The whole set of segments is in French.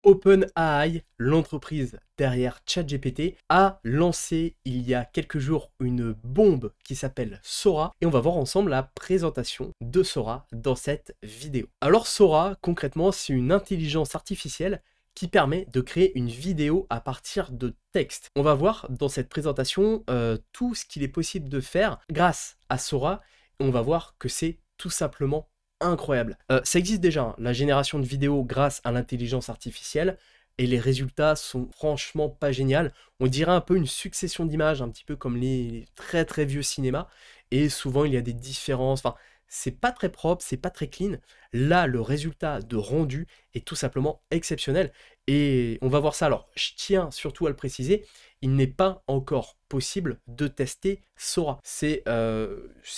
OpenAI, l'entreprise derrière ChatGPT, a lancé il y a quelques jours une bombe qui s'appelle Sora et on va voir ensemble la présentation de Sora dans cette vidéo. Alors Sora, concrètement, c'est une intelligence artificielle qui permet de créer une vidéo à partir de texte. On va voir dans cette présentation tout ce qu'il est possible de faire grâce à Sora. On va voir que c'est tout simplement incroyable. Ça existe déjà, hein, la génération de vidéos grâce à l'intelligence artificielle, et les résultats sont franchement pas géniaux. On dirait un peu une succession d'images, un petit peu comme les très très vieux cinémas, et souvent il y a des différences, enfin, c'est pas très propre, c'est pas très clean. Là, le résultat de rendu est tout simplement exceptionnel, et on va voir ça. Alors, je tiens surtout à le préciser, il n'est pas encore possible de tester Sora. C'est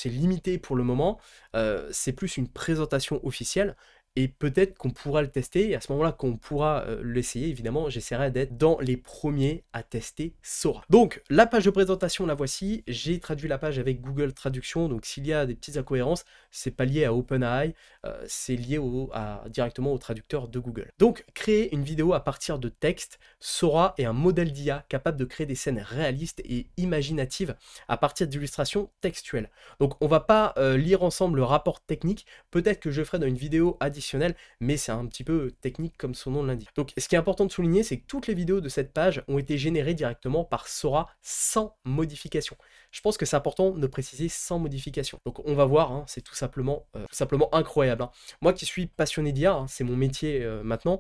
limité pour le moment, c'est plus une présentation officielle, et peut-être qu'on pourra le tester, et à ce moment-là, qu'on pourra l'essayer, évidemment, j'essaierai d'être dans les premiers à tester Sora. Donc, la page de présentation, la voici. J'ai traduit la page avec Google Traduction, donc s'il y a des petites incohérences, c'est pas lié à OpenAI, c'est lié directement au traducteur de Google. Donc, créer une vidéo à partir de texte. Sora est un modèle d'IA capable de créer des scènes réalistes et imaginatives à partir d'illustrations textuelles. Donc, on va pas lire ensemble le rapport technique, peut-être que je le ferai dans une vidéo additionnelle, mais c'est un petit peu technique comme son nom l'indique. Donc ce qui est important de souligner, c'est que toutes les vidéos de cette page ont été générées directement par Sora sans modification. Je pense que c'est important de préciser sans modification. Donc on va voir, hein, c'est tout simplement incroyable, hein. Moi qui suis passionné d'IA, hein, c'est mon métier maintenant,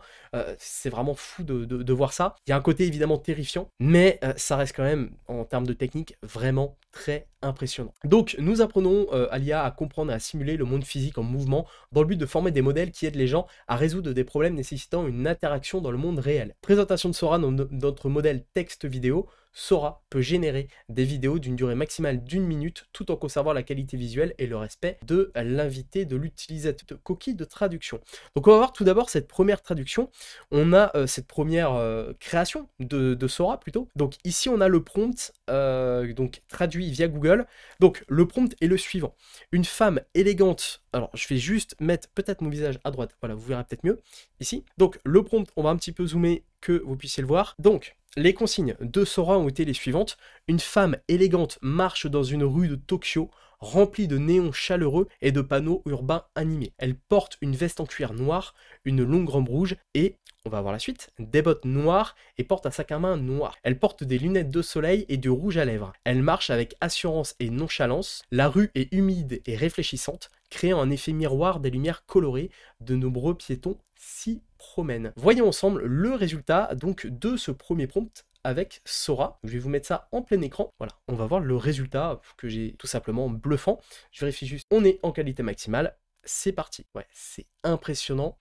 c'est vraiment fou de voir ça. Il y a un côté évidemment terrifiant, mais ça reste quand même, en termes de technique, vraiment très impressionnant. Donc nous apprenons à l'IA à comprendre et à simuler le monde physique en mouvement dans le but de former des modèles qui aident les gens à résoudre des problèmes nécessitant une interaction dans le monde réel. Présentation de Sora dans notre modèle texte-vidéo. Sora peut générer des vidéos d'une durée maximale d'1 minute tout en conservant la qualité visuelle et le respect de l'invité de l'utilisateur. Coquille de traduction. Donc on va voir tout d'abord cette première traduction. On a cette première création de Sora plutôt. Donc ici on a le prompt donc traduit via Google. Donc le prompt est le suivant. Une femme élégante. Alors je vais juste mettre peut-être mon visage à droite. Voilà, vous verrez peut-être mieux ici. Donc le prompt, on va un petit peu zoomer que vous puissiez le voir. Donc les consignes de Sora ont été les suivantes. Une femme élégante marche dans une rue de Tokyo remplie de néons chaleureux et de panneaux urbains animés. Elle porte une veste en cuir noir, une longue robe rouge et, on va voir la suite, des bottes noires et porte un sac à main noir. Elle porte des lunettes de soleil et du rouge à lèvres. Elle marche avec assurance et nonchalance. La rue est humide et réfléchissante, créant un effet miroir des lumières colorées. De nombreux piétons s'y promènent. Voyons ensemble le résultat donc de ce premier prompt avec Sora. Je vais vous mettre ça en plein écran. Voilà, on va voir le résultat que j'ai tout simplement bluffant. Je vérifie juste, on est en qualité maximale. C'est parti. Ouais, c'est impressionnant.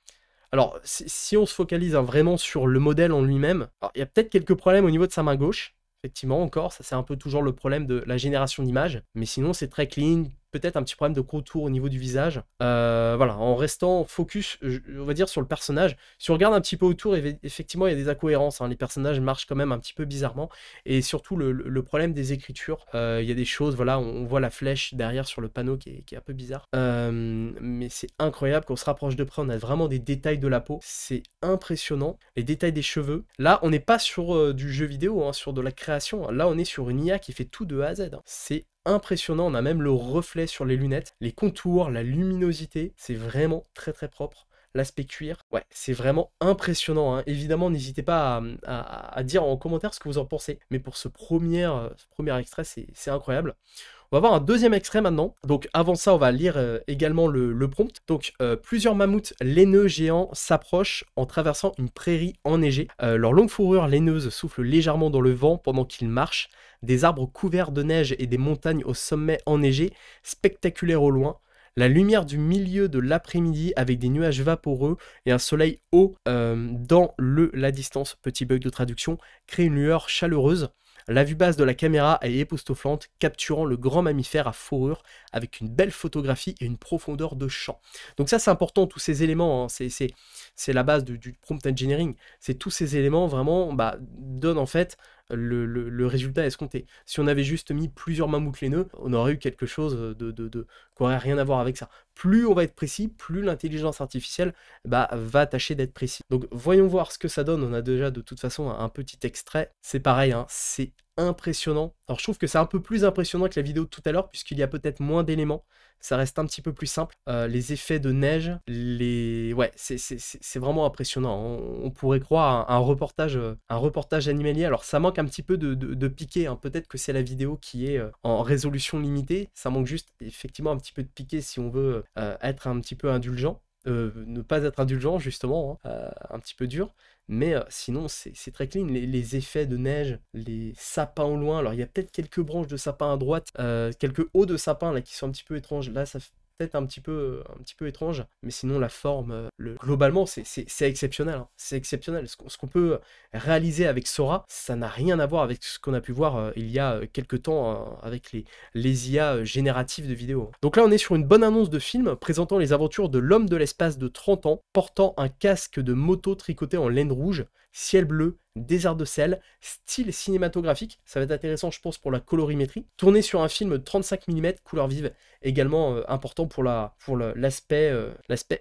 Alors, si on se focalise vraiment sur le modèle en lui-même, il y a peut-être quelques problèmes au niveau de sa main gauche. Effectivement, encore, ça c'est un peu toujours le problème de la génération d'images. Mais sinon, c'est très clean. Peut-être un petit problème de contour au niveau du visage. Voilà, en restant focus, on va dire, sur le personnage. Si on regarde un petit peu autour, effectivement, il y a des incohérences, hein. Les personnages marchent quand même un petit peu bizarrement. Et surtout, le problème des écritures. Il y a des choses, voilà, on voit la flèche derrière sur le panneau qui est un peu bizarre. Mais c'est incroyable, quand on se rapproche de près, on a vraiment des détails de la peau. C'est impressionnant. Les détails des cheveux. Là, on n'est pas sur du jeu vidéo, hein, sur de la création. Là, on est sur une IA qui fait tout de A à Z, hein. C'est impressionnant, on a même le reflet sur les lunettes, les contours, la luminosité, c'est vraiment très très propre. L'aspect cuir, ouais, c'est vraiment impressionnant, hein. Évidemment, n'hésitez pas à dire en commentaire ce que vous en pensez. Mais pour ce premier extrait, c'est incroyable. On va voir un deuxième extrait maintenant. Donc avant ça, on va lire également le prompt. Donc plusieurs mammouths laineux géants s'approchent en traversant une prairie enneigée. Leur longue fourrure laineuse souffle légèrement dans le vent pendant qu'ils marchent. Des arbres couverts de neige et des montagnes au sommet enneigés, spectaculaires au loin. La lumière du milieu de l'après-midi avec des nuages vaporeux et un soleil haut dans la distance, petit bug de traduction, crée une lueur chaleureuse. La vue basse de la caméra est époustouflante, capturant le grand mammifère à fourrure avec une belle photographie et une profondeur de champ. Donc ça, c'est important, tous ces éléments, hein, c'est la base du prompt engineering. C'est tous ces éléments vraiment donnent en fait le résultat escompté. Si on avait juste mis plusieurs mammouths laineux, on aurait eu quelque chose qui aurait rien à voir avec ça. Plus on va être précis, plus l'intelligence artificielle va tâcher d'être précis. Donc voyons voir ce que ça donne. On a déjà de toute façon un petit extrait. C'est pareil, hein, c'est impressionnant. Alors je trouve que c'est un peu plus impressionnant que la vidéo de tout à l'heure, puisqu'il y a peut-être moins d'éléments. Ça reste un petit peu plus simple. Les effets de neige, ouais, c'est vraiment impressionnant. On pourrait croire un reportage animalier. Alors ça manque un petit peu de piqué, hein. Peut-être que c'est la vidéo qui est en résolution limitée. Ça manque juste effectivement un petit peu de piqué si on veut être un petit peu indulgent. Ne pas être indulgent justement, hein, un petit peu dur. Mais sinon, c'est très clean. Les effets de neige, les sapins au loin. Alors, il y a peut-être quelques branches de sapin à droite, quelques hauts de sapin là qui sont un petit peu étranges. Là, ça fait peut-être un petit peu étrange. Mais sinon, la forme, globalement, c'est exceptionnel, hein. C'est exceptionnel. Ce qu'on peut réaliser avec Sora, ça n'a rien à voir avec ce qu'on a pu voir il y a quelques temps avec les IA génératives de vidéos. Donc là, on est sur une bonne annonce de film présentant les aventures de l'homme de l'espace de 30 ans, portant un casque de moto tricoté en laine rouge, ciel bleu, désert de sel, style cinématographique. Ça va être intéressant, je pense, pour la colorimétrie. Tourné sur un film 35 mm, couleur vive, également important pour l'aspect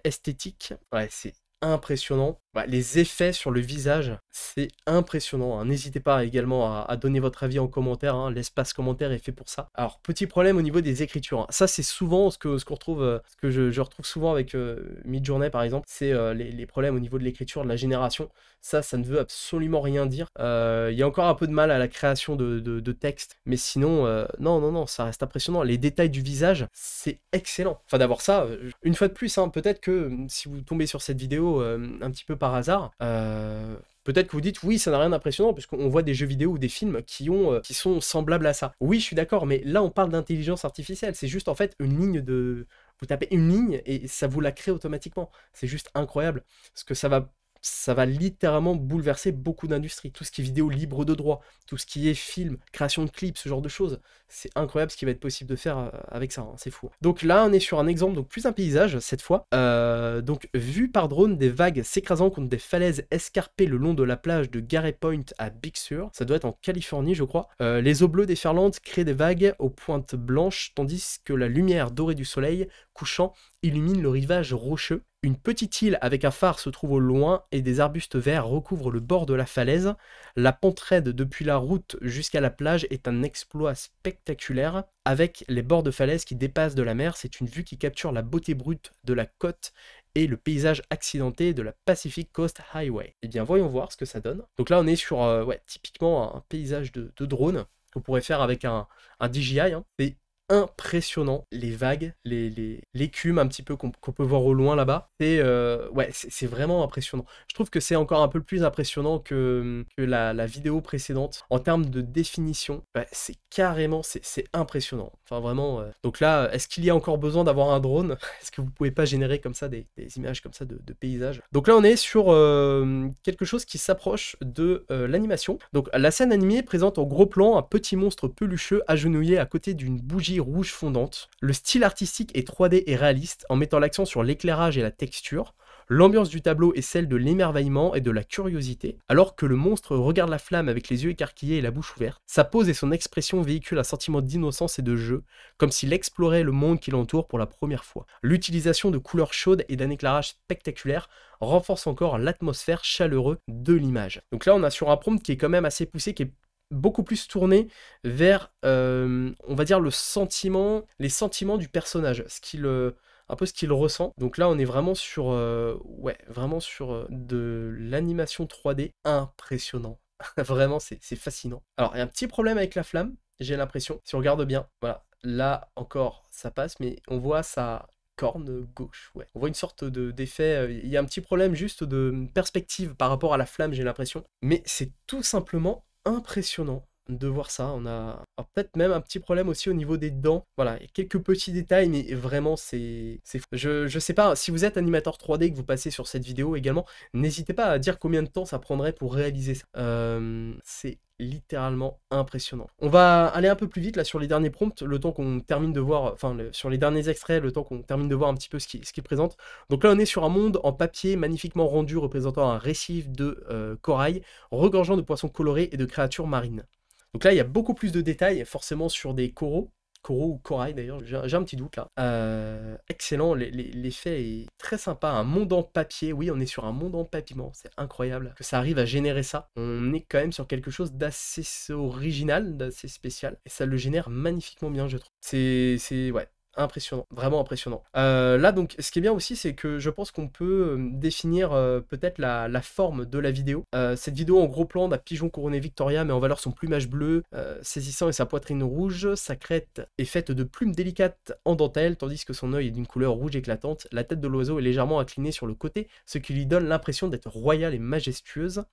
esthétique. Ouais, c'est impressionnant. Ouais, les effets sur le visage, c'est impressionnant, hein. N'hésitez pas également à donner votre avis en commentaire, hein. L'espace commentaire est fait pour ça. Alors, petit problème au niveau des écritures, hein. Ça, c'est souvent ce qu'on retrouve, ce que je retrouve souvent avec Midjourney, par exemple, c'est les problèmes au niveau de l'écriture, de la génération. Ça ne veut absolument rien dire. Il y a encore un peu de mal à la création de texte, mais sinon, non, ça reste impressionnant. Les détails du visage, c'est excellent. Enfin, d'avoir ça, une fois de plus, hein, peut-être que si vous tombez sur cette vidéo un petit peu par hasard, peut-être que vous dites oui, ça n'a rien d'impressionnant puisqu'on voit des jeux vidéo ou des films qui sont semblables à ça. Oui, je suis d'accord, mais là on parle d'intelligence artificielle, c'est juste en fait une ligne de... Vous tapez une ligne et ça vous la crée automatiquement. C'est juste incroyable parce que ça va littéralement bouleverser beaucoup d'industries. Tout ce qui est vidéo libre de droit, tout ce qui est film, création de clips, ce genre de choses. C'est incroyable ce qui va être possible de faire avec ça, hein, c'est fou. Donc là, on est sur un exemple, donc plus un paysage cette fois. Donc vu par drone, des vagues s'écrasant contre des falaises escarpées le long de la plage de Gary Point à Big Sur. Ça doit être en Californie, je crois. Les eaux bleues déferlantes créent des vagues aux pointes blanches, tandis que la lumière dorée du soleil couchant illumine le rivage rocheux. Une petite île avec un phare se trouve au loin et des arbustes verts recouvrent le bord de la falaise. La pente raide depuis la route jusqu'à la plage est un exploit spectaculaire. Avec les bords de falaise qui dépassent de la mer, c'est une vue qui capture la beauté brute de la côte et le paysage accidenté de la Pacific Coast Highway. Eh bien, voyons voir ce que ça donne. Donc là, on est sur ouais, typiquement un paysage de drone qu'on pourrait faire avec un DJI, hein. C'est impressionnant, les vagues, l'écume un petit peu qu'on peut voir au loin là-bas. Ouais, c'est vraiment impressionnant. Je trouve que c'est encore un peu plus impressionnant que la vidéo précédente. En termes de définition, bah, c'est carrément, c'est impressionnant. Enfin vraiment, donc là, est-ce qu'il y a encore besoin d'avoir un drone? Est-ce que vous pouvez pas générer comme ça des images comme ça de paysages? Donc là, on est sur quelque chose qui s'approche de l'animation. Donc la scène animée présente en gros plan un petit monstre pelucheux agenouillé à côté d'une bougie rouge fondante. Le style artistique est 3D et réaliste en mettant l'accent sur l'éclairage et la texture. L'ambiance du tableau est celle de l'émerveillement et de la curiosité, alors que le monstre regarde la flamme avec les yeux écarquillés et la bouche ouverte. Sa pose et son expression véhiculent un sentiment d'innocence et de jeu, comme s'il explorait le monde qui l'entoure pour la première fois. L'utilisation de couleurs chaudes et d'un éclairage spectaculaire renforce encore l'atmosphère chaleureuse de l'image. Donc là, on a sur un prompt qui est quand même assez poussé, qui est beaucoup plus tourné vers, on va dire, les sentiments du personnage, un peu ce qu'il ressent. Donc là, on est vraiment sur, ouais, vraiment sur de l'animation 3D impressionnant. Vraiment, c'est fascinant. Alors, il y a un petit problème avec la flamme, j'ai l'impression, si on regarde bien. Voilà, là encore, ça passe, mais on voit sa corne gauche, ouais. On voit une sorte d'effet, il y a un petit problème juste de perspective par rapport à la flamme, j'ai l'impression. Mais c'est tout simplement impressionnant de voir ça. On a peut-être même un petit problème aussi au niveau des dents. Voilà, il y a quelques petits détails, mais vraiment, c'est fou. Je sais pas, si vous êtes animateur 3D et que vous passez sur cette vidéo également, n'hésitez pas à dire combien de temps ça prendrait pour réaliser ça. C'est littéralement impressionnant. On va aller un peu plus vite là sur les derniers prompts, le temps qu'on termine de voir, enfin sur les derniers extraits, le temps qu'on termine de voir un petit peu ce qu'il présente. Donc là on est sur un monde en papier magnifiquement rendu représentant un récif de corail, regorgeant de poissons colorés et de créatures marines. Donc là il y a beaucoup plus de détails forcément sur des coraux ou corail d'ailleurs, j'ai un petit doute là. Excellent, l'effet est très sympa, un monde en papier, oui on est sur un monde en papier, c'est incroyable que ça arrive à générer ça. On est quand même sur quelque chose d'assez original, d'assez spécial, et ça le génère magnifiquement bien je trouve. Ouais. Impressionnant, vraiment impressionnant. Là donc ce qui est bien aussi c'est que je pense qu'on peut définir peut-être la forme de la vidéo. Cette vidéo en gros plan d'un pigeon couronné Victoria met en valeur son plumage bleu saisissant et sa poitrine rouge. Sa crête est faite de plumes délicates en dentelle tandis que son œil est d'une couleur rouge éclatante. La tête de l'oiseau est légèrement inclinée sur le côté, ce qui lui donne l'impression d'être royale et majestueuse.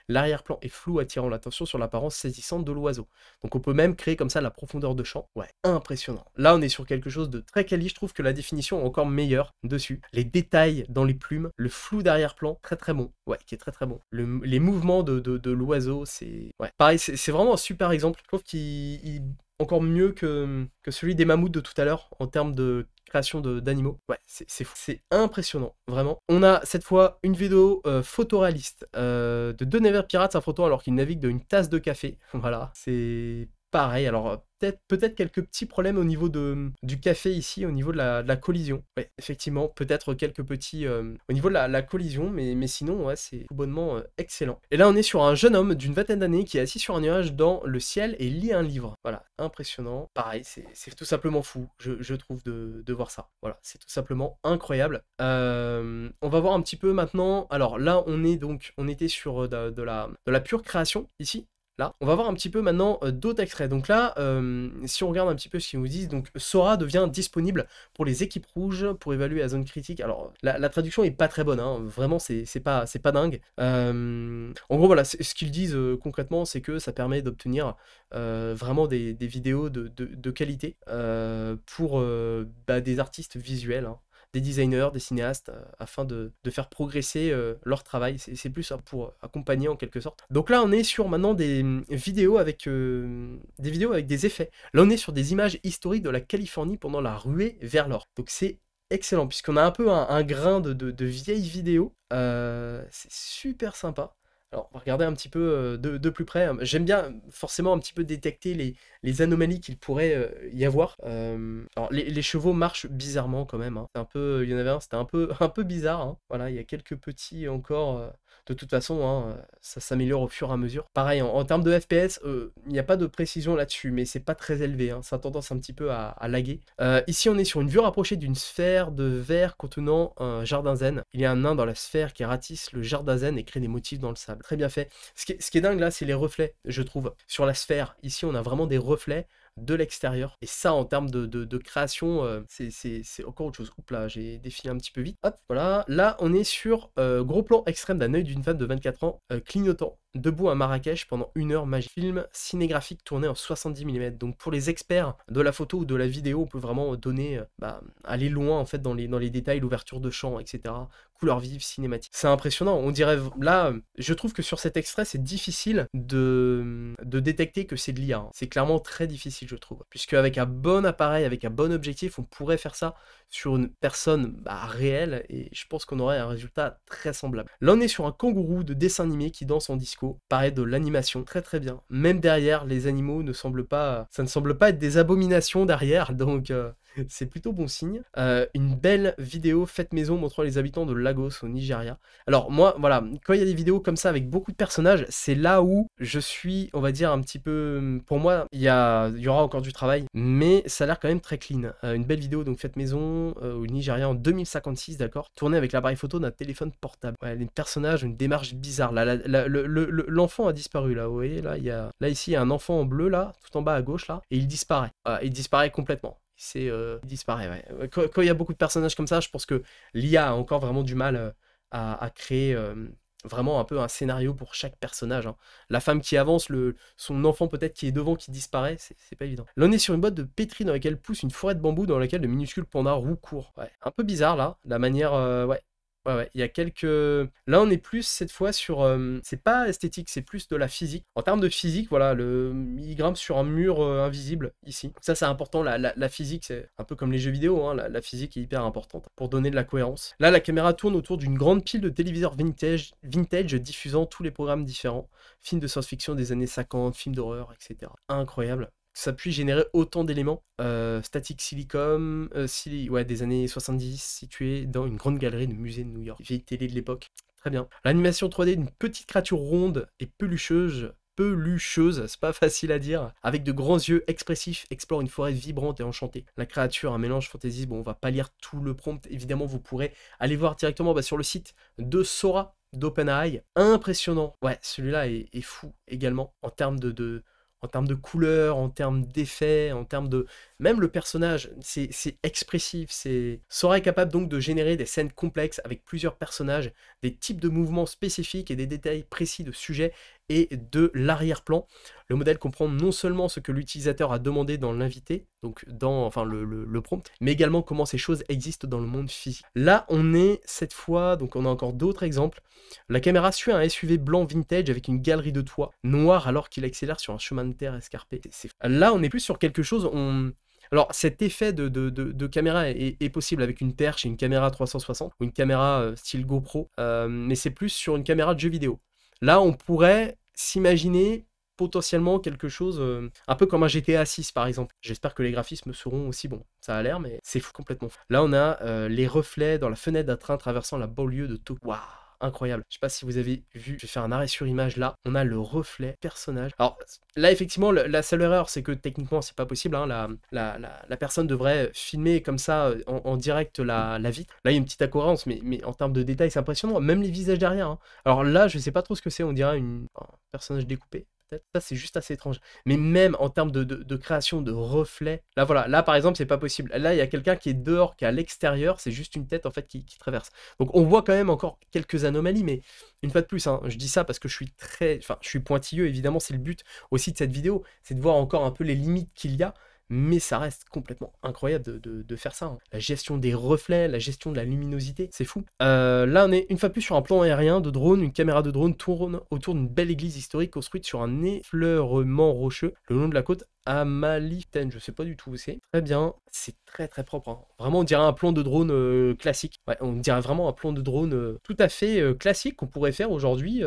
L'arrière-plan est flou attirant l'attention sur l'apparence saisissante de l'oiseau. Donc on peut même créer comme ça la profondeur de champ. Ouais, impressionnant. Là on est sur quelque chose de très quali, je trouve que la définition est encore meilleure dessus. Les détails dans les plumes, le flou d'arrière-plan, très très bon. Ouais, qui est très très bon. Les mouvements de l'oiseau, c'est... Ouais, pareil, c'est vraiment un super exemple. Je trouve qu'il encore mieux que celui des mammouths de tout à l'heure en termes de création d'animaux. Ouais, c'est fou. C'est impressionnant, vraiment. On a cette fois une vidéo photoréaliste de deux navires pirates s'affrontant alors qu'ils naviguent d'une tasse de café. Voilà, c'est pareil. Alors peut-être quelques petits problèmes au niveau du café ici, au niveau de la collision. Ouais, effectivement, peut-être quelques petits au niveau de la collision, mais sinon, ouais, c'est tout bonnement excellent. Et là, on est sur un jeune homme d'une vingtaine d'années qui est assis sur un nuage dans le ciel et lit un livre. Voilà, impressionnant. Pareil, c'est tout simplement fou, je trouve, de voir ça. Voilà, c'est tout simplement incroyable. On va voir un petit peu maintenant. Alors là, on était sur de la pure création ici. Là, on va voir un petit peu maintenant d'autres extraits. Donc là, si on regarde un petit peu ce qu'ils nous disent, donc Sora devient disponible pour les équipes rouges pour évaluer la zone critique. Alors la traduction est pas très bonne, hein. Vraiment c'est pas dingue. En gros voilà, ce qu'ils disent concrètement, c'est que ça permet d'obtenir vraiment des vidéos de qualité pour des artistes visuels. Hein, des designers, des cinéastes, afin de faire progresser leur travail. C'est plus ça pour accompagner en quelque sorte. Donc là, on est sur maintenant des vidéos avec des effets. Là, on est sur des images historiques de la Californie pendant la ruée vers l'or. Donc c'est excellent, puisqu'on a un peu un grain de vieilles vidéos. C'est super sympa. Alors, on va regarder un petit peu de plus près. J'aime bien forcément un petit peu détecter les anomalies qu'il pourrait y avoir. Alors, les chevaux marchent bizarrement quand même. Hein. C'est un peu, il y en avait un, c'était un peu bizarre. Hein. Voilà, il y a quelques petits encore. De toute façon, hein, ça s'améliore au fur et à mesure. Pareil, en termes de FPS, il n'y a pas de précision là-dessus, mais c'est pas très élevé. Hein. Ça a tendance un petit peu à laguer. Ici, on est sur une vue rapprochée d'une sphère de verre contenant un jardin zen. Il y a un nain dans la sphère qui ratisse le jardin zen et crée des motifs dans le sable. Très bien fait. Ce qui est dingue là, c'est les reflets, je trouve. Sur la sphère, ici, on a vraiment des reflets de l'extérieur. Et ça, en termes de création, c'est encore autre chose. Oups là, j'ai défilé un petit peu vite. Hop, voilà. Là, on est sur gros plan extrême d'un œil d'une femme de 24 ans clignotant, debout à Marrakech pendant 1 heure magique. Film cinégraphique tourné en 70 mm. Donc pour les experts de la photo ou de la vidéo, on peut vraiment donner, aller loin en fait dans les détails, l'ouverture de champ, etc. Couleurs vives, cinématiques. C'est impressionnant. On dirait là, je trouve que sur cet extrait, c'est difficile de détecter que c'est de l'IA. Hein. C'est clairement très difficile, je trouve. Puisque avec un bon appareil, avec un bon objectif, on pourrait faire ça sur une personne réelle et je pense qu'on aurait un résultat très semblable. Là, on est sur un kangourou de dessin animé qui danse en disco. Pareil, de l'animation, très très bien. Même derrière, les animaux ne semblent pas... Ça ne semble pas être des abominations derrière, donc... c'est plutôt bon signe. Une belle vidéo faite maison montrant les habitants de Lagos au Nigeria. Alors moi, voilà, quand il y a des vidéos comme ça avec beaucoup de personnages, c'est là où je suis, on va dire, un petit peu... Pour moi, il y aura encore du travail, mais ça a l'air quand même très clean. Une belle vidéo donc faite maison au Nigeria en 2056, d'accord, tournée avec l'appareil photo d'un téléphone portable. Ouais, les personnages, une démarche bizarre. Là, l'enfant a disparu, là, vous voyez, là ici, il y a un enfant en bleu, là, tout en bas à gauche, là, et il disparaît. Il disparaît complètement. Il disparaît, ouais. Quand il y a beaucoup de personnages comme ça, je pense que l'IA a encore vraiment du mal à créer vraiment un peu un scénario pour chaque personnage. Hein. La femme qui avance, son enfant peut-être qui est devant, qui disparaît, c'est pas évident. Là, on est sur une boîte de pétri dans laquelle pousse une forêt de bambou dans laquelle le minuscule panda roux court. Ouais, un peu bizarre là, la manière... ouais. Ouais, ouais, il y a quelques là, on est plus cette fois sur, c'est pas esthétique, c'est plus de la physique. En termes de physique, voilà, il grimpe sur un mur, invisible, ici. Ça, c'est important, la physique, c'est un peu comme les jeux vidéo, hein, la physique est hyper importante pour donner de la cohérence. Là, la caméra tourne autour d'une grande pile de téléviseurs vintage diffusant tous les programmes différents. Films de science-fiction des années 50, films d'horreur, et cetera. Incroyable. Ça puisse générer autant d'éléments. Static Silicon, ouais, des années 70, situé dans une grande galerie de musée de New York. Vieille télé de l'époque. Très bien. L'animation 3D d'une petite créature ronde et pelucheuse, c'est pas facile à dire, avec de grands yeux expressifs, explore une forêt vibrante et enchantée. La créature, un mélange fantasy, bon, on va pas lire tout le prompt, évidemment, vous pourrez aller voir directement sur le site de Sora, d'OpenAI. Impressionnant. Ouais, celui-là est fou également, en termes de couleurs, en termes d'effets, en termes de... Même le personnage, c'est expressif. Sora est capable donc de générer des scènes complexes avec plusieurs personnages, des types de mouvements spécifiques et des détails précis de sujets et de l'arrière-plan. Le modèle comprend non seulement ce que l'utilisateur a demandé dans l'invité, donc dans enfin, le prompt, mais également comment ces choses existent dans le monde physique. Là, on est cette fois, donc on a encore d'autres exemples. La caméra suit un SUV blanc vintage avec une galerie de toit noir alors qu'il accélère sur un chemin de terre escarpé. Là, on est plus sur quelque chose... Alors, cet effet de caméra est possible avec une perche et une caméra 360, ou une caméra style GoPro, mais c'est plus sur une caméra de jeu vidéo. Là, on pourrait s'imaginer potentiellement quelque chose un peu comme un GTA 6 par exemple. J'espère que les graphismes seront aussi bons. Ça a l'air, mais c'est fou, complètement fou. Là, on a les reflets dans la fenêtre d'un train traversant la banlieue de Tokyo. Waouh! Incroyable. Je sais pas si vous avez vu, je vais faire un arrêt sur image là. On a le reflet personnage. Alors là, effectivement, la seule erreur, c'est que techniquement, c'est pas possible. Hein. La personne devrait filmer comme ça en direct la vitre. Là, il y a une petite incohérence, mais en termes de détails, c'est impressionnant. Même les visages derrière. Hein. Alors là, je sais pas trop ce que c'est. On dirait un personnage découpé. Ça, c'est juste assez étrange. Mais même en termes de création de reflets, là, voilà. Là, par exemple, c'est pas possible. Là, il y a quelqu'un qui est dehors, qui est à l'extérieur. C'est juste une tête, en fait, qui traverse. Donc, on voit quand même encore quelques anomalies, mais une fois de plus, hein, je dis ça parce que je suis pointilleux, évidemment, c'est le but aussi de cette vidéo. C'est de voir encore un peu les limites qu'il y a. Mais ça reste complètement incroyable de faire ça. Hein. La gestion des reflets, la gestion de la luminosité, c'est fou. Là, on est une fois plus sur un plan aérien de drone. Une caméra de drone tourne autour d'une belle église historique construite sur un effleurement rocheux le long de la côte Amalfitaine. Je sais pas du tout où c'est. Très bien, c'est très très propre. Hein. Vraiment, on dirait un plan de drone classique. Ouais, on dirait vraiment un plan de drone tout à fait classique qu'on pourrait faire aujourd'hui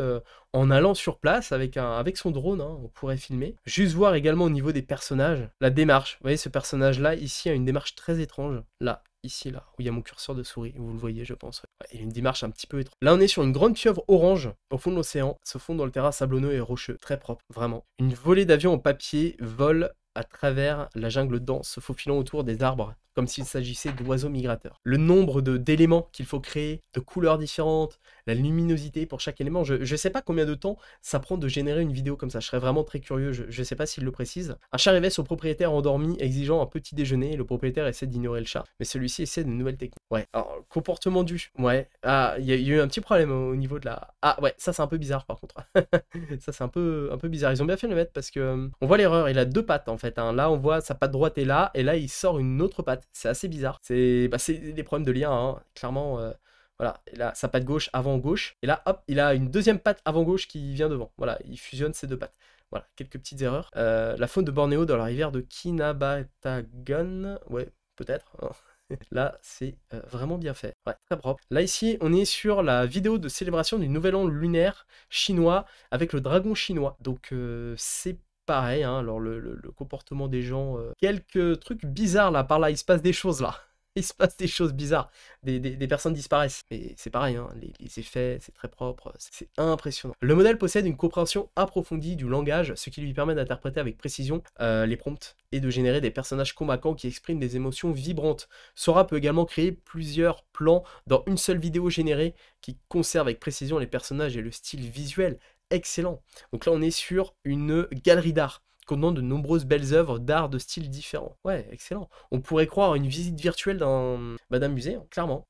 en allant sur place avec son drone. Hein, on pourrait filmer. Juste voir également au niveau des personnages, la démarche. Vous voyez, ce personnage-là, ici, a une démarche très étrange. Là, ici, là, où il y a mon curseur de souris. Vous le voyez, je pense. Ouais, il y a une démarche un petit peu étrange. Là, on est sur une grande pieuvre orange au fond de l'océan. Se fond dans le terrain sablonneux et rocheux. Très propre, vraiment. Une volée d'avions en papier vole à travers la jungle dense, se faufilant autour des arbres, comme s'il s'agissait d'oiseaux migrateurs. Le nombre d'éléments qu'il faut créer, de couleurs différentes, la luminosité pour chaque élément. Je ne sais pas combien de temps ça prend de générer une vidéo comme ça. Je serais vraiment très curieux. Je ne sais pas s'il le précise. Un chat réveille son propriétaire endormi, exigeant un petit déjeuner. Le propriétaire essaie d'ignorer le chat, mais celui-ci essaie de nouvelles techniques. Ouais. Alors, comportement du. Ouais. Ah, il y a eu un petit problème au niveau de la. Ah ouais, ça c'est un peu bizarre par contre. Ça c'est un peu bizarre. Ils ont bien fait de le mettre parce que on voit l'erreur. Il a deux pattes en fait. Hein. Là on voit sa patte droite est là et là il sort une autre patte. C'est assez bizarre. C'est des problèmes de lien. Hein. Clairement. Voilà, et là, sa patte gauche avant gauche, et là, hop, il a une deuxième patte avant gauche qui vient devant. Voilà, il fusionne ces deux pattes. Voilà, quelques petites erreurs. La faune de Bornéo dans la rivière de Kinabatangan, ouais, peut-être. Hein. Là, c'est vraiment bien fait. Ouais, très propre. Là, ici, on est sur la vidéo de célébration du Nouvel An lunaire chinois avec le dragon chinois. Donc, c'est pareil, hein, alors le comportement des gens. Quelques trucs bizarres là, par là, il se passe des choses là. Il se passe des choses bizarres, des personnes disparaissent. Mais c'est pareil, hein, les effets, c'est très propre, c'est impressionnant. Le modèle possède une compréhension approfondie du langage, ce qui lui permet d'interpréter avec précision les prompts et de générer des personnages convaincants qui expriment des émotions vibrantes. Sora peut également créer plusieurs plans dans une seule vidéo générée qui conserve avec précision les personnages et le style visuel. Excellent. Donc là, on est sur une galerie d'art contenant de nombreuses belles œuvres d'art de styles différents. Ouais, excellent. On pourrait croire à une visite virtuelle d'un musée, hein, clairement.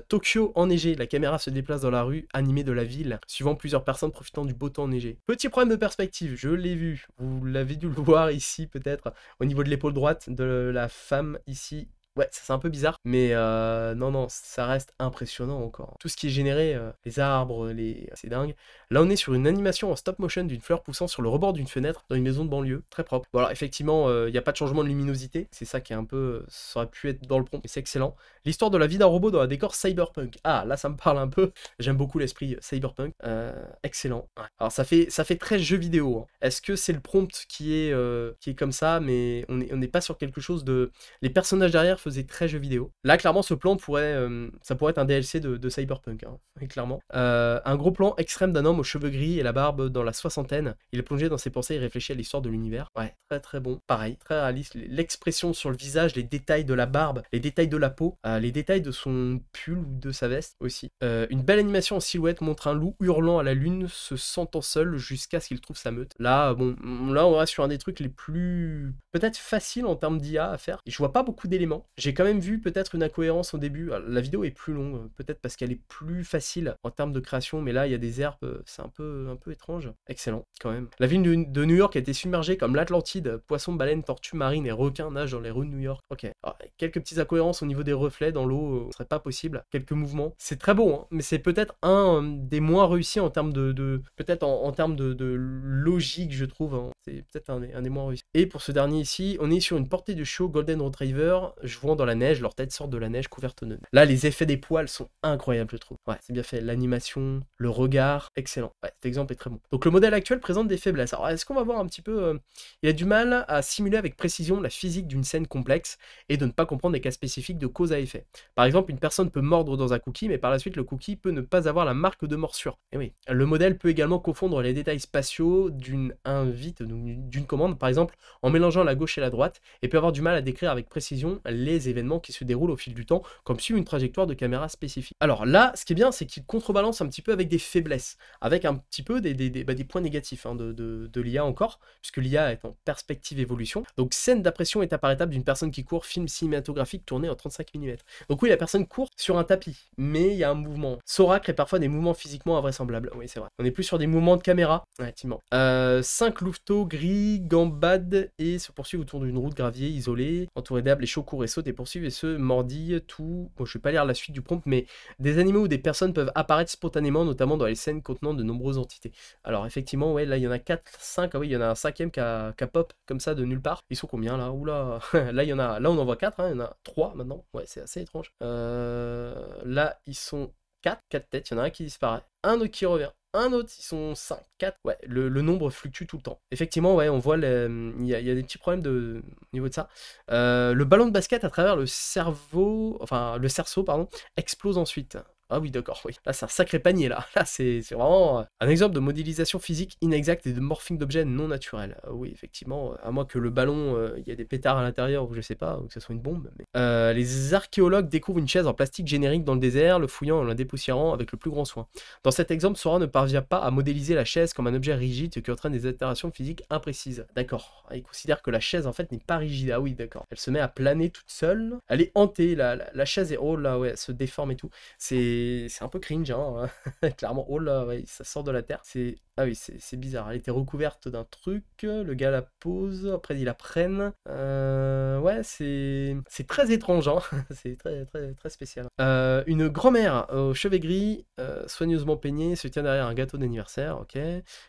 Tokyo enneigé, la caméra se déplace dans la rue animée de la ville, suivant plusieurs personnes profitant du beau temps enneigé. Petit problème de perspective, je l'ai vu, vous l'avez dû le voir ici peut-être, au niveau de l'épaule droite de la femme ici. Ouais, ça c'est un peu bizarre, mais non, non, ça reste impressionnant encore. Tout ce qui est généré, les arbres, c'est dingue. Là, on est sur une animation en stop motion d'une fleur poussant sur le rebord d'une fenêtre dans une maison de banlieue, très propre. Bon alors effectivement, il n'y a pas de changement de luminosité, c'est ça qui est un peu... ça aurait pu être dans le prompt, mais c'est excellent. L'histoire de la vie d'un robot dans un décor cyberpunk. Ah, là ça me parle un peu, j'aime beaucoup l'esprit cyberpunk. Excellent. Ouais. Alors ça fait très jeu vidéo. Hein. Est-ce que c'est le prompt qui est comme ça, mais on n'est pas sur quelque chose de... Les personnages derrière faisaient très jeu vidéo. Là, clairement, ce plan ça pourrait être un DLC de Cyberpunk, hein, clairement. Un gros plan extrême d'un homme aux cheveux gris et la barbe dans la soixantaine. Il est plongé dans ses pensées et réfléchit à l'histoire de l'univers. Ouais, très très bon. Pareil, très réaliste. L'expression sur le visage, les détails de la barbe, les détails de la peau, les détails de son pull ou de sa veste aussi. Une belle animation en silhouette montre un loup hurlant à la lune, se sentant seul jusqu'à ce qu'il trouve sa meute. Là, bon, là on reste sur un des trucs les plus... peut-être faciles en termes d'IA à faire. Et je vois pas beaucoup d'éléments. J'ai quand même vu peut-être une incohérence au début. Alors, la vidéo est plus longue, peut-être parce qu'elle est plus facile en termes de création, mais là il y a des herbes, c'est un peu étrange. Excellent, quand même. La ville de New York a été submergée comme l'Atlantide. Poissons, baleines, tortues marines et requins nagent dans les rues de New York. Ok. Alors, quelques petites incohérences au niveau des reflets dans l'eau, ce serait pas possible. Quelques mouvements. C'est très beau, hein, mais c'est peut-être un des moins réussis en termes peut-être en termes de logique, je trouve. Hein. C'est peut-être un des moins réussis. Et pour ce dernier ici, on est sur une portée de chiot Golden Retriever, jouant dans la neige, leur tête sort de la neige couverte de neige. Là, les effets des poils sont incroyables, je trouve. Ouais, c'est bien fait. L'animation, le regard, excellent. Ouais, cet exemple est très bon. Donc le modèle actuel présente des faiblesses. Alors, est-ce qu'on va voir un petit peu... il a du mal à simuler avec précision la physique d'une scène complexe et de ne pas comprendre des cas spécifiques de cause à effet. Par exemple, une personne peut mordre dans un cookie, mais par la suite, le cookie peut ne pas avoir la marque de morsure. Et oui. Le modèle peut également confondre les détails spatiaux d'une commande, par exemple, en mélangeant la gauche et la droite, et peut avoir du mal à décrire avec précision les événements qui se déroulent au fil du temps, comme suivre une trajectoire de caméra spécifique. Alors là, ce qui est bien, c'est qu'il contrebalance un petit peu avec des faiblesses, avec un petit peu des points négatifs hein, de l'IA encore, puisque l'IA est en perspective évolution. Donc, scène d'impression est apparaître d'une personne qui court, film cinématographique tourné en 35 mm. Donc oui, la personne court sur un tapis, mais il y a un mouvement. Sora crée parfois des mouvements physiquement invraisemblables. Oui, c'est vrai. On est plus sur des mouvements de caméra. Ouais, effectivement. 5 louveteaux gris gambadent et se poursuivent autour d'une route gravier isolée, entourée d'arbres, les chiots courent et sautent et poursuivent et se mordillent tout. Bon, je vais pas lire la suite du prompt, mais des animaux ou des personnes peuvent apparaître spontanément, notamment dans les scènes contenant de nombreuses entités. Alors effectivement, ouais, là il y en a 4, 5, ah oui, il y en a un cinquième qui a pop comme ça de nulle part. Ils sont combien là? Oula, là il y en a, là on en voit 4, hein, il y en a 3 maintenant. Ouais, c'est assez étrange. Là ils sont 4 têtes, il y en a un qui disparaît, un autre qui revient. Un autre, ils sont 5, 4. Ouais, le nombre fluctue tout le temps. Effectivement, ouais, on voit, il y a des petits problèmes au niveau de ça. Le ballon de basket à travers le cerveau, enfin le cerceau, pardon, explose ensuite. Ah oui, d'accord, oui. Là, c'est un sacré panier, là. Là, c'est vraiment un exemple de modélisation physique inexacte et de morphing d'objets non naturels. Oui, effectivement, à moins que le ballon, il y a des pétards à l'intérieur, ou je sais pas, ou que ce soit une bombe. Mais... les archéologues découvrent une chaise en plastique générique dans le désert, le fouillant et la dépoussiérant avec le plus grand soin. Dans cet exemple, Sora ne parvient pas à modéliser la chaise comme un objet rigide, ce qui entraîne des altérations physiques imprécises. D'accord. Il considère que la chaise, en fait, n'est pas rigide. Ah oui, d'accord. Elle se met à planer toute seule. Elle est hantée, la chaise est... Oh là, ouais, elle se déforme et tout. C'est un peu cringe, hein. Clairement. Oh là, ouais, ça sort de la terre. Ah oui, c'est bizarre. Elle était recouverte d'un truc, le gars la pose, après ils la prennent. Ouais, c'est très étrange, hein. C'est très, très, très spécial. Une grand-mère aux cheveux gris, soigneusement peignée, se tient derrière un gâteau d'anniversaire, ok.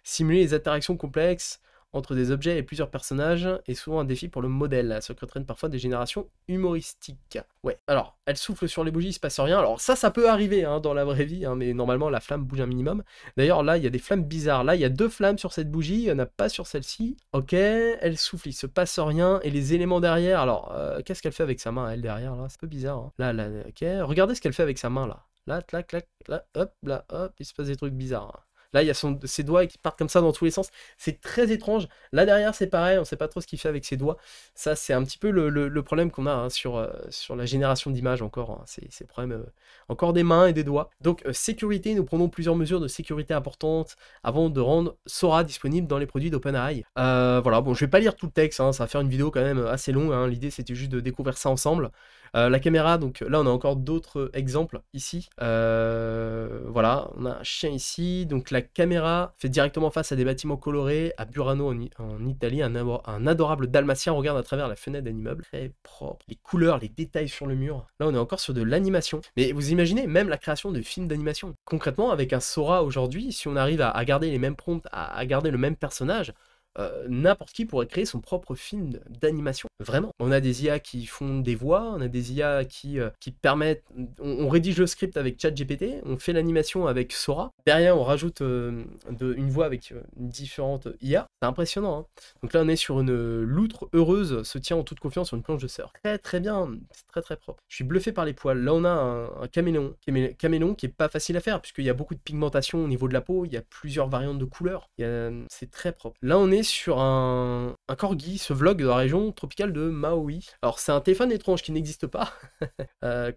Simuler les interactions complexes entre des objets et plusieurs personnages est souvent un défi pour le modèle, ce qui entraîne parfois des générations humoristiques. Ouais, alors, elle souffle sur les bougies, il se passe rien. Alors ça peut arriver hein, dans la vraie vie, hein, mais normalement la flamme bouge un minimum. D'ailleurs là, il y a des flammes bizarres. Là, il y a 2 flammes sur cette bougie, il n'y en a pas sur celle-ci. Ok, elle souffle, il se passe rien. Et les éléments derrière, alors, qu'est-ce qu'elle fait avec sa main, elle, derrière, là? C'est un peu bizarre. Hein. Là, ok, regardez ce qu'elle fait avec sa main, là. Là, clac, clac, là, hop, il se passe des trucs bizarres. Hein. Là, il y a ses doigts qui partent comme ça dans tous les sens. C'est très étrange. Là, derrière, c'est pareil. On ne sait pas trop ce qu'il fait avec ses doigts. Ça, c'est un petit peu le problème qu'on a hein, sur la génération d'images encore. Hein. C'est le problème encore des mains et des doigts. Donc, sécurité, nous prenons plusieurs mesures de sécurité importantes avant de rendre Sora disponible dans les produits d'OpenAI. Voilà, bon, je vais pas lire tout le texte. Hein, ça va faire une vidéo quand même assez longue. Hein. L'idée, c'était juste de découvrir ça ensemble. La caméra, donc là, on a encore d'autres exemples ici. Voilà, on a un chien ici. Donc la caméra fait directement face à des bâtiments colorés. À Burano, en Italie, un adorable dalmatien regarde à travers la fenêtre d'un immeuble. Très propre. Les couleurs, les détails sur le mur. Là, on est encore sur de l'animation. Mais vous imaginez même la création de films d'animation. Concrètement, avec un Sora aujourd'hui, si on arrive à garder les mêmes prompts, à garder le même personnage, n'importe qui pourrait créer son propre film d'animation. Vraiment. On a des IA qui font des voix, on a des IA qui permettent... On rédige le script avec ChatGPT, on fait l'animation avec Sora. Derrière, on rajoute une voix avec différentes IA. C'est impressionnant. Hein. Donc là, on est sur une loutre heureuse, se tient en toute confiance sur une planche de surf. Très très bien, c'est très très propre. Je suis bluffé par les poils. Là, on a un caméléon. Caméléon qui est pas facile à faire, puisqu'il y a beaucoup de pigmentation au niveau de la peau, il y a plusieurs variantes de couleurs. C'est très propre. Là, on est sur un corgi, ce vlog de la région tropicale de Maui. Alors c'est un téléphone étrange qui n'existe pas.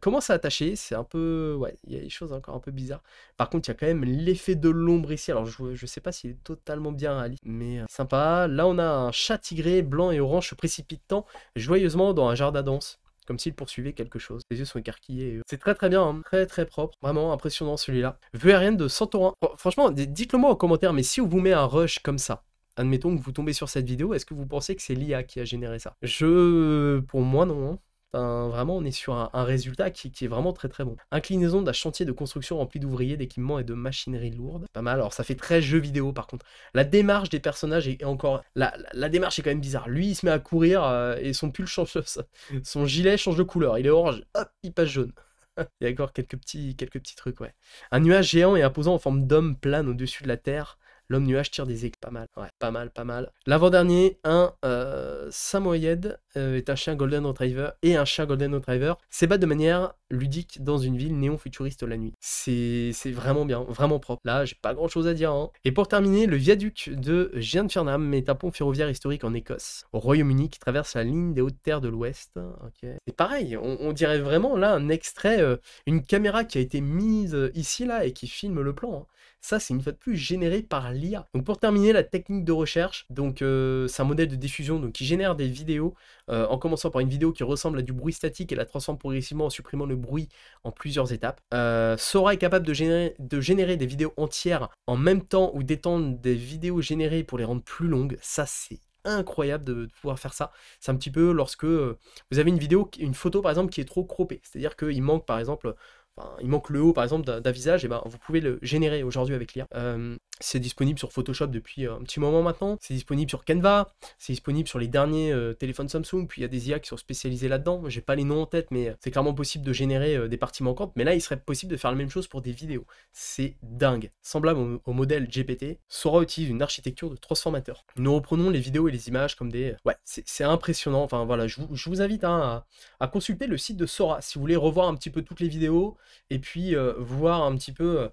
Comment c'est attaché? C'est un peu... Ouais, il y a des choses encore un peu bizarres. Par contre, il y a quand même l'effet de l'ombre ici. Alors je sais pas s'il est totalement bien réalisé, mais sympa. Là, on a un chat tigré blanc et orange se précipitant joyeusement dans un jardin dense. Comme s'il poursuivait quelque chose. Les yeux sont écarquillés. C'est très très bien, hein. Très très propre. Vraiment impressionnant celui-là. Vue aérienne de Santorin. Franchement, dites-le moi en commentaire, mais si on vous met un rush comme ça, admettons que vous tombez sur cette vidéo, est-ce que vous pensez que c'est l'IA qui a généré ça? Pour moi, non. Hein. Enfin, vraiment, on est sur un résultat qui est vraiment très très bon. Inclinaison d'un chantier de construction rempli d'ouvriers, d'équipements et de machinerie lourde. Pas mal. Alors, ça fait très jeu vidéo par contre. La démarche des personnages est encore... La démarche est quand même bizarre. Lui, il se met à courir et son pull change... Son gilet change de couleur. Il est orange. Hop, il passe jaune. Il y a encore quelques petits trucs, ouais. Un nuage géant et imposant en forme d'homme plane au-dessus de la terre. L'homme nuage tire des éclairs. Pas mal, ouais, pas mal, pas mal. L'avant-dernier, un Samoyed est un chien Golden Retriever et un chien Golden Retriever s'ébattent de manière ludique dans une ville néon-futuriste la nuit. C'est vraiment bien, vraiment propre. Là, j'ai pas grand-chose à dire. Hein. Et pour terminer, le viaduc de Gianfirnam est un pont ferroviaire historique en Écosse, au Royaume-Uni, qui traverse la ligne des hautes terres de l'Ouest. Okay. C'est pareil, on dirait vraiment là un extrait, une caméra qui a été mise ici, là, et qui filme le plan. Hein. Ça, c'est une fois de plus généré par l'IA. Donc pour terminer, la technique de recherche, donc c'est un modèle de diffusion donc, qui génère des vidéos, en commençant par une vidéo qui ressemble à du bruit statique et la transforme progressivement en supprimant le bruit en plusieurs étapes. Sora est capable de générer des vidéos entières en même temps ou d'étendre des vidéos générées pour les rendre plus longues. Ça, c'est incroyable de pouvoir faire ça. C'est un petit peu lorsque vous avez une photo par exemple qui est trop croppée, c'est-à-dire qu'il manque par exemple... Enfin, il manque le haut par exemple d'un visage, et ben vous pouvez le générer aujourd'hui avec l'IA. C'est disponible sur Photoshop depuis un petit moment maintenant, c'est disponible sur Canva, c'est disponible sur les derniers téléphones Samsung, puis il y a des IA qui sont spécialisés là-dedans, j'ai pas les noms en tête, mais c'est clairement possible de générer des parties manquantes, mais là il serait possible de faire la même chose pour des vidéos. C'est dingue. Semblable au modèle GPT, Sora utilise une architecture de transformateur. Nous reprenons les vidéos et les images comme des... Ouais, c'est impressionnant, enfin voilà, je vous invite hein, à consulter le site de Sora, si vous voulez revoir un petit peu toutes les vidéos, et puis voir un petit peu,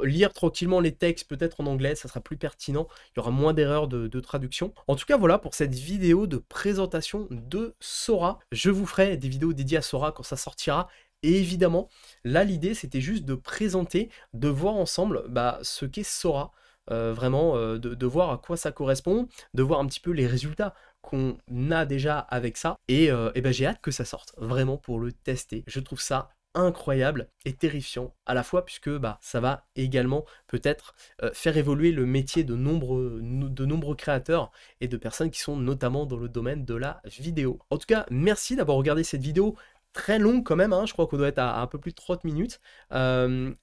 lire tranquillement les textes peut-être en anglais, ça sera plus pertinent, il y aura moins d'erreurs de traduction. En tout cas voilà pour cette vidéo de présentation de Sora. Je vous ferai des vidéos dédiées à Sora quand ça sortira. Et évidemment, là l'idée c'était juste de présenter, de voir ensemble ce qu'est Sora, vraiment de voir à quoi ça correspond, de voir un petit peu les résultats qu'on a déjà avec ça, et ben, j'ai hâte que ça sorte, vraiment pour le tester. Je trouve ça incroyable et terrifiant à la fois puisque ça va également peut-être faire évoluer le métier de nombreux créateurs et de personnes qui sont notamment dans le domaine de la vidéo. En tout cas, merci d'avoir regardé cette vidéo très longue quand même, hein, je crois qu'on doit être à un peu plus de 30 minutes.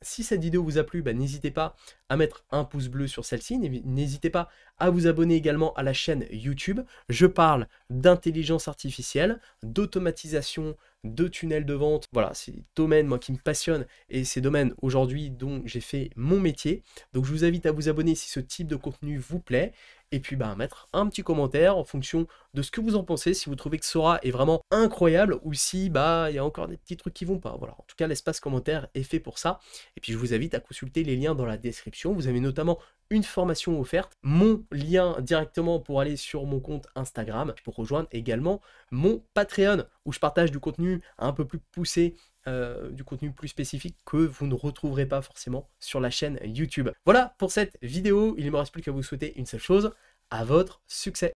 Si cette vidéo vous a plu, n'hésitez pas à mettre un pouce bleu sur celle-ci, n'hésitez pas à vous abonner également à la chaîne YouTube. Je parle d'intelligence artificielle, d'automatisation, de tunnels de vente. Voilà, c'est des domaines moi qui me passionnent et ces domaines aujourd'hui dont j'ai fait mon métier. Donc je vous invite à vous abonner si ce type de contenu vous plaît. Et puis mettre un petit commentaire en fonction de ce que vous en pensez, si vous trouvez que Sora est vraiment incroyable ou si il y a encore des petits trucs qui vont pas. Voilà, en tout cas l'espace commentaire est fait pour ça. Et puis je vous invite à consulter les liens dans la description. Vous avez notamment une formation offerte, mon lien directement pour aller sur mon compte Instagram, pour rejoindre également mon Patreon où je partage du contenu un peu plus poussé, du contenu plus spécifique que vous ne retrouverez pas forcément sur la chaîne YouTube. Voilà pour cette vidéo, il ne me reste plus qu'à vous souhaiter une seule chose, à votre succès.